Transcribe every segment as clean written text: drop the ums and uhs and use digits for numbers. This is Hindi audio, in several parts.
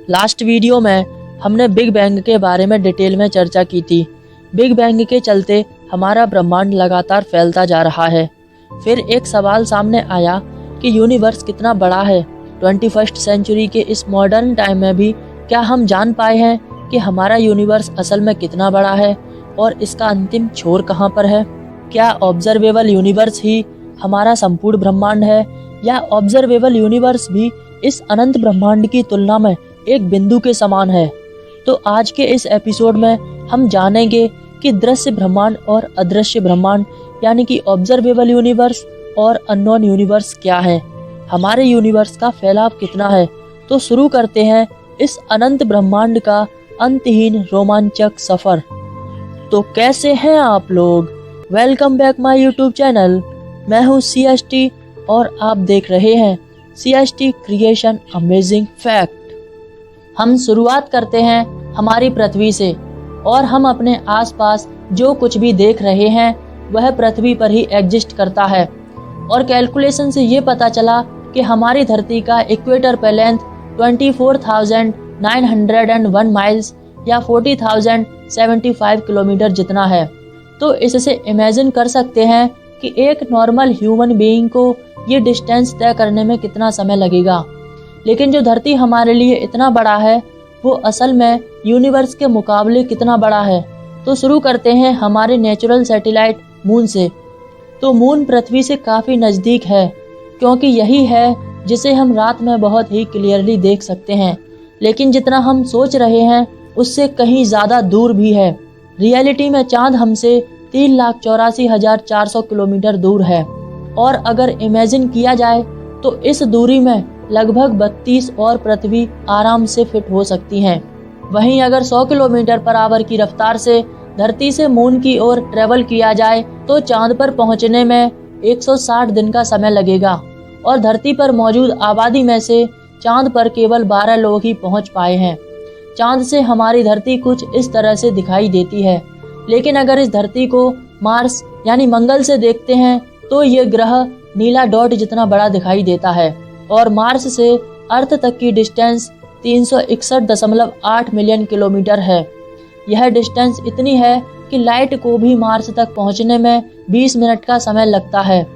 लास्ट वीडियो में हमने बिग बैंग के बारे में डिटेल में चर्चा की थी। बिग बैंग के चलते हमारा ब्रह्मांड लगातार फैलता जा रहा है। फिर एक सवाल सामने आया कि यूनिवर्स कितना बड़ा है। 21st सेंचुरी के इस मॉडर्न टाइम में भी क्या हम जान पाए हैं कि हमारा यूनिवर्स असल में कितना बड़ा है और इसका अंतिम छोर कहाँ पर है? क्या ऑब्जर्वेबल यूनिवर्स ही हमारा संपूर्ण ब्रह्मांड है या ऑब्जर्वेबल यूनिवर्स भी इस अनंत ब्रह्मांड की तुलना में एक बिंदु के समान है? तो आज के इस एपिसोड में हम जानेंगे कि दृश्य ब्रह्मांड और अदृश्य ब्रह्मांड यानी कि ऑब्जर्वेबल यूनिवर्स और अननोन यूनिवर्स क्या है, हमारे यूनिवर्स का फैलाव कितना है। तो शुरू करते हैं इस अनंत ब्रह्मांड का अंतहीन रोमांचक सफर। तो कैसे हैं आप लोग? Welcome back my YouTube channel. मैं हूं CST और आप देख रहे हैं CST क्रिएशन अमेजिंग फैक्ट। हम शुरुआत करते हैं हमारी पृथ्वी से और हम अपने आसपास जो कुछ भी देख रहे हैं वह पृथ्वी पर ही एग्जिस्ट करता है। और कैलकुलेशन से ये पता चला कि हमारी धरती का इक्वेटर पे लेंथ 24,901 माइल्स या 40,075 किलोमीटर जितना है। तो इससे इमेजिन कर सकते हैं कि एक नॉर्मल ह्यूमन बीइंग को ये डिस्टेंस तय करने में कितना समय लगेगा। लेकिन जो धरती हमारे लिए इतना बड़ा है वो असल में यूनिवर्स के मुकाबले कितना बड़ा है। तो शुरू करते हैं हमारे नेचुरल सैटेलाइट मून से। तो मून पृथ्वी से काफ़ी नज़दीक है क्योंकि यही है जिसे हम रात में बहुत ही क्लियरली देख सकते हैं। लेकिन जितना हम सोच रहे हैं उससे कहीं ज़्यादा दूर भी है। रियलिटी में चांद हमसे 3,84,400 किलोमीटर दूर है। और अगर इमेजिन किया जाए तो इस दूरी में लगभग 32 और पृथ्वी आराम से फिट हो सकती हैं। वहीं अगर 100 किलोमीटर पर आवर की रफ्तार से धरती से मून की ओर ट्रेवल किया जाए तो चांद पर पहुंचने में 160 दिन का समय लगेगा। और धरती पर मौजूद आबादी में से चांद पर केवल 12 लोग ही पहुंच पाए हैं। चांद से हमारी धरती कुछ इस तरह से दिखाई देती है। लेकिन अगर इस धरती को मार्स यानी मंगल से देखते हैं तो ये ग्रह नीला डॉट जितना बड़ा दिखाई देता है। और मार्स से अर्थ तक की डिस्टेंस 361.8 मिलियन किलोमीटर है। यह डिस्टेंस इतनी है कि लाइट को भी मार्स तक पहुंचने में 20 मिनट का समय लगता है।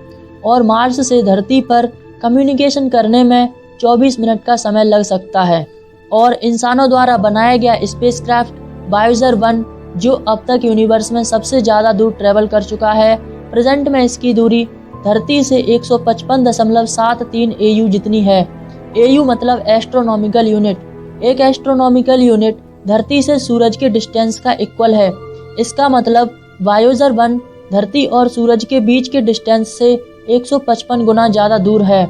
और मार्स से धरती पर कम्युनिकेशन करने में 24 मिनट का समय लग सकता है। और इंसानों द्वारा बनाया गया स्पेसक्राफ्ट वायोजर 1 जो अब तक यूनिवर्स में सबसे ज़्यादा दूर ट्रेवल कर चुका है, प्रेजेंट में इसकी दूरी धरती से 155.73 AU जितनी है। AU मतलब एस्ट्रोनॉमिकल यूनिट। एक एस्ट्रोनॉमिकल यूनिट धरती से सूरज के डिस्टेंस का इक्वल है। इसका मतलब वायोजर 1 धरती और सूरज के बीच के डिस्टेंस से 155 गुना ज़्यादा दूर है।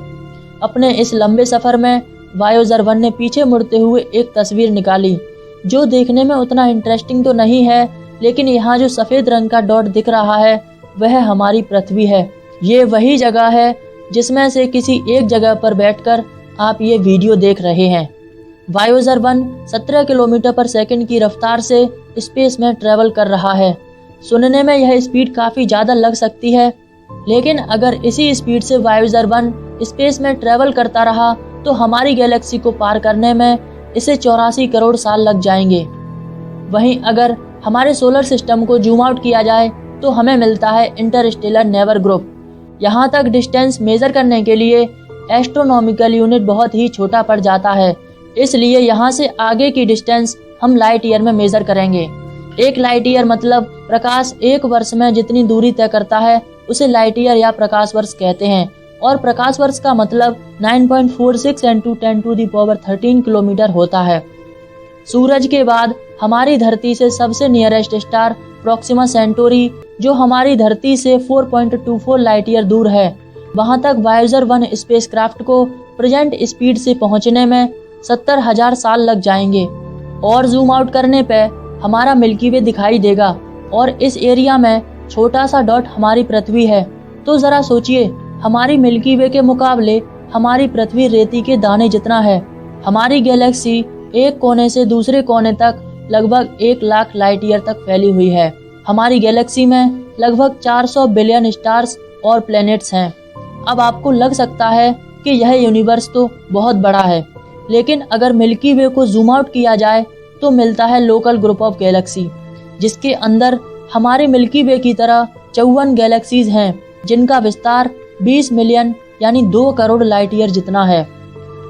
अपने इस लंबे सफ़र में वायोजर 1 ने पीछे मुड़ते हुए एक तस्वीर निकाली जो देखने में उतना इंटरेस्टिंग तो नहीं है, लेकिन यहाँ जो सफ़ेद रंग का डॉट दिख रहा है वह हमारी पृथ्वी है। ये वही जगह है जिसमें से किसी एक जगह पर बैठकर आप ये वीडियो देख रहे हैं। वायोजर 1 17 किलोमीटर पर सेकंड की रफ्तार से स्पेस में ट्रैवल कर रहा है। सुनने में यह स्पीड काफ़ी ज़्यादा लग सकती है, लेकिन अगर इसी स्पीड से वायोजर 1 स्पेस में ट्रैवल करता रहा तो हमारी गैलेक्सी को पार करने में इसे 84 करोड़ साल लग जाएंगे। वहीं अगर हमारे सोलर सिस्टम को जूम आउट किया जाए तो हमें मिलता है इंटरस्टेलर नेबर ग्रुप। यहाँ तक डिस्टेंस मेज़र करने के लिए एस्ट्रोनॉमिकल यूनिट बहुत ही छोटा पड़ जाता है, इसलिए यहाँ से आगे की डिस्टेंस हम लाइट ईयर में मेज़र करेंगे। एक लाइट ईयर मतलब प्रकाश एक वर्ष में जितनी दूरी तय करता है उसे लाइट ईयर या प्रकाश वर्ष कहते हैं। और प्रकाश वर्ष का मतलब 9.46 × 10⁻13 किलोमीटर होता है। सूरज के बाद हमारी धरती से सबसे नियरेस्ट स्टार प्रोक्सिमा सेंटोरी जो हमारी धरती से 4.24 लाइट ईयर दूर है, वहां तक वायोजर 1 स्पेसक्राफ्ट को प्रेजेंट स्पीड से पहुंचने में 70,000 साल लग जाएंगे। और जूम आउट करने पे हमारा मिल्की वे दिखाई देगा और इस एरिया में छोटा सा डॉट हमारी पृथ्वी है। तो ज़रा सोचिए, हमारी मिल्की वे के मुकाबले हमारी पृथ्वी रेती के दाने जितना है। हमारी गैलेक्सी एक कोने से दूसरे कोने तक लगभग 1 लाख लाइट ईयर तक फैली हुई है। हमारी गैलेक्सी में लगभग 400 बिलियन स्टार्स और प्लैनेट्स हैं। अब आपको लग सकता है कि यह यूनिवर्स तो बहुत बड़ा है, लेकिन अगर मिल्की वे को जूम आउट किया जाए तो मिलता है लोकल ग्रुप ऑफ गैलेक्सी, जिसके अंदर हमारे मिल्की वे की तरह 54 गैलेक्सीज हैं, जिनका विस्तार 20 मिलियन यानी 2 करोड़ लाइट ईयर जितना है।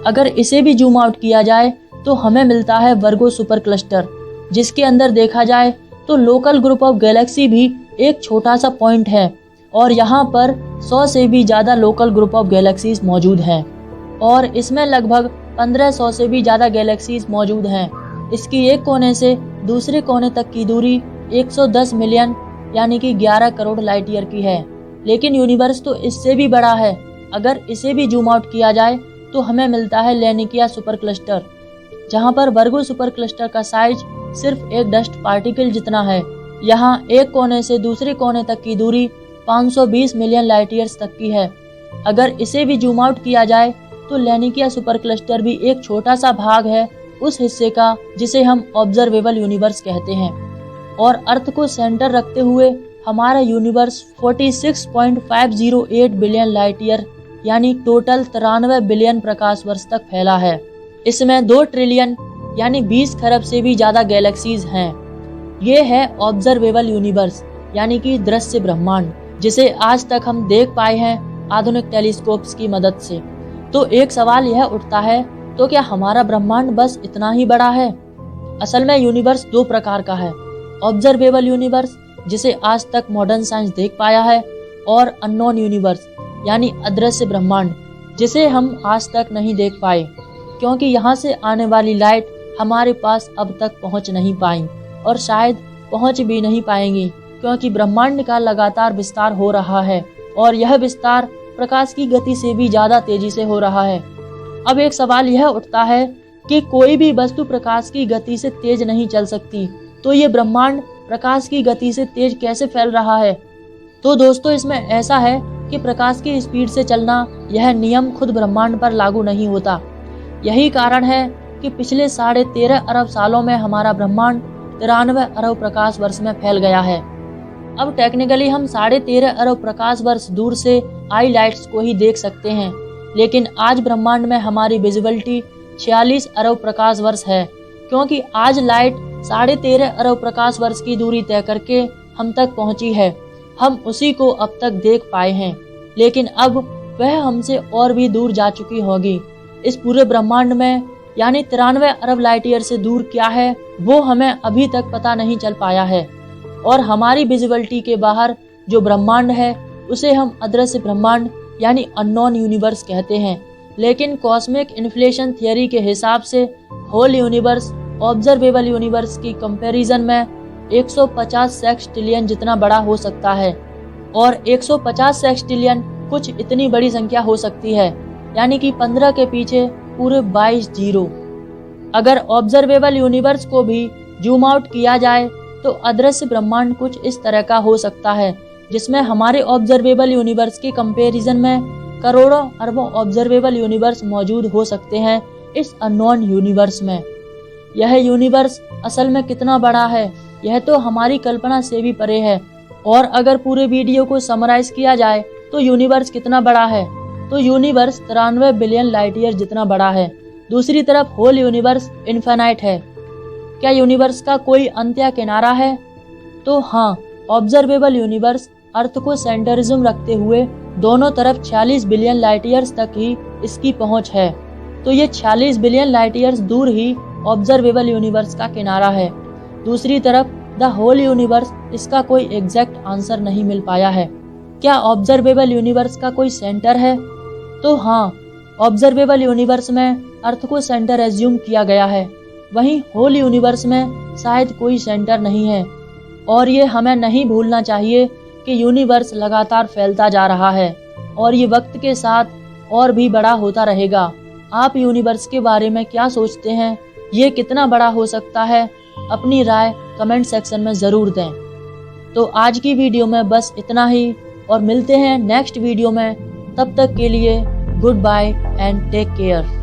अगर इसे भी जूम आउट किया जाए तो हमें मिलता है वर्गो सुपर क्लस्टर, जिसके अंदर देखा जाए तो लोकल ग्रुप ऑफ गैलेक्सी भी एक छोटा सा पॉइंट है और यहाँ पर 100 से भी ज़्यादा लोकल ग्रुप ऑफ गैलेक्सीज मौजूद हैं और इसमें लगभग 1500 से भी ज़्यादा गैलेक्सीज मौजूद हैं। इसकी एक कोने से दूसरे कोने तक की दूरी 110 मिलियन यानी कि 11 करोड़ लाइट ईयर की है। लेकिन यूनिवर्स तो इससे भी बड़ा है। अगर इसे भी जूम आउट किया जाए तो हमें मिलता है लेनिकिया सुपर क्लस्टर, जहाँ पर वर्गो सुपर क्लस्टर का साइज सिर्फ एक डस्ट पार्टिकल जितना है। यहाँ एक कोने से दूसरे कोने तक की दूरी 520 मिलियन लाइट ईयर्स तक की है। अगर इसे भी जूम आउट किया जाए तो लेनिकिया सुपर क्लस्टर भी एक छोटा सा भाग है उस हिस्से का जिसे हम ऑब्जर्वेबल यूनिवर्स कहते हैं। और अर्थ को सेंटर रखते हुए हमारा यूनिवर्स 46.508 बिलियन लाइट ईयर यानी टोटल 93 बिलियन प्रकाश वर्ष तक फैला है। इसमें 2 ट्रिलियन यानी 20 खरब से भी ज्यादा गैलेक्सीज हैं। ये है ऑब्जर्वेबल यूनिवर्स यानी कि दृश्य ब्रह्मांड, जिसे आज तक हम देख पाए हैं आधुनिक टेलीस्कोप्स की मदद से। तो एक सवाल यह उठता है, तो क्या हमारा ब्रह्मांड बस इतना ही बड़ा है? असल में यूनिवर्स 2 प्रकार का है, ऑब्जर्वेबल यूनिवर्स जिसे आज तक मॉडर्न साइंस देख पाया है, और अननोन यूनिवर्स यानी अदृश्य ब्रह्मांड जिसे हम आज तक नहीं देख पाए, क्योंकि यहाँ से आने वाली लाइट हमारे पास अब तक पहुँच नहीं पाई और शायद पहुँच भी नहीं पाएंगी, क्योंकि ब्रह्मांड का लगातार विस्तार हो रहा है और यह विस्तार प्रकाश की गति से भी ज्यादा तेजी से हो रहा है। अब एक सवाल यह उठता है कि कोई भी वस्तु प्रकाश की गति से तेज नहीं चल सकती, तो ये ब्रह्मांड प्रकाश की गति से तेज कैसे फैल रहा है? तो दोस्तों, इसमें ऐसा है कि प्रकाश की स्पीड से चलना यह नियम खुद ब्रह्मांड पर लागू नहीं होता। यही कारण है कि पिछले 13.5 अरब सालों में हमारा ब्रह्मांड 93 अरब प्रकाश वर्ष में फैल गया है। अब टेक्निकली हम 13.5 अरब प्रकाश वर्ष दूर से आई लाइट्स को ही देख सकते हैं, लेकिन आज ब्रह्मांड में हमारी विजिबिलिटी 46 अरब प्रकाश वर्ष है, क्योंकि आज लाइट 13.5 अरब प्रकाश वर्ष की दूरी तय करके हम तक पहुंची है। हम उसी को अब तक देख पाए हैं, लेकिन अब वह हमसे और भी दूर जा चुकी होगी। इस पूरे ब्रह्मांड में यानी 93 अरब लाइट ईयर से दूर क्या है वो हमें अभी तक पता नहीं चल पाया है। और हमारी विजिबिलिटी के बाहर जो ब्रह्मांड है उसे हम अदृश्य ब्रह्मांड यानी अननोन यूनिवर्स कहते हैं। लेकिन कॉस्मिक इन्फ्लेशन थियरी के हिसाब से होल यूनिवर्स ऑब्जर्वेबल यूनिवर्स की कंपैरिजन में 150 सेक्सटिलियन जितना बड़ा हो सकता है, और 150 सेक्सटिलियन कुछ इतनी बड़ी संख्या हो सकती है, यानी कि 15 के पीछे पूरे 22 जीरो। अगर ऑब्जर्वेबल यूनिवर्स को भी जूम आउट किया जाए तो अदृश्य ब्रह्मांड कुछ इस तरह का हो सकता है, जिसमें हमारे ऑब्जर्वेबल यूनिवर्स के कंपैरिजन में करोड़ों अरबों ऑब्जर्वेबल यूनिवर्स मौजूद हो सकते हैं इस अननोन यूनिवर्स में। यह यूनिवर्स असल में कितना बड़ा है यह तो हमारी कल्पना से भी परे है। और अगर पूरे वीडियो को समराइज किया जाए तो यूनिवर्स कितना बड़ा है, तो यूनिवर्स 93 बिलियन लाइट ईयर जितना बड़ा है। दूसरी तरफ होल यूनिवर्स इन्फिनाइट है। क्या यूनिवर्स का कोई अंत या किनारा है? तो हाँ, ऑब्जर्वेबल यूनिवर्स अर्थ को सेंटरिज्म रखते हुए दोनों तरफ 46 बिलियन लाइट ईयर्स तक ही इसकी पहुंच है। तो ये 46 बिलियन लाइट ईयर्स दूर ही ऑब्जर्वेबल यूनिवर्स का किनारा है। दूसरी तरफ द होल यूनिवर्स, इसका कोई एग्जैक्ट आंसर नहीं मिल पाया है। क्या ऑब्जर्वेबल यूनिवर्स का कोई सेंटर है? तो हाँ, ऑब्जर्वेबल यूनिवर्स में अर्थ को सेंटर एज्यूम किया गया है। वहीं होल यूनिवर्स में शायद कोई सेंटर नहीं है। और ये हमें नहीं भूलना चाहिए कि यूनिवर्स लगातार फैलता जा रहा है और ये वक्त के साथ और भी बड़ा होता रहेगा। आप यूनिवर्स के बारे में क्या सोचते हैं? ये कितना बड़ा हो सकता है? अपनी राय कमेंट सेक्शन में ज़रूर दें। तो आज की वीडियो में बस इतना ही, और मिलते हैं नेक्स्ट वीडियो में। तब तक के लिए goodbye and take care.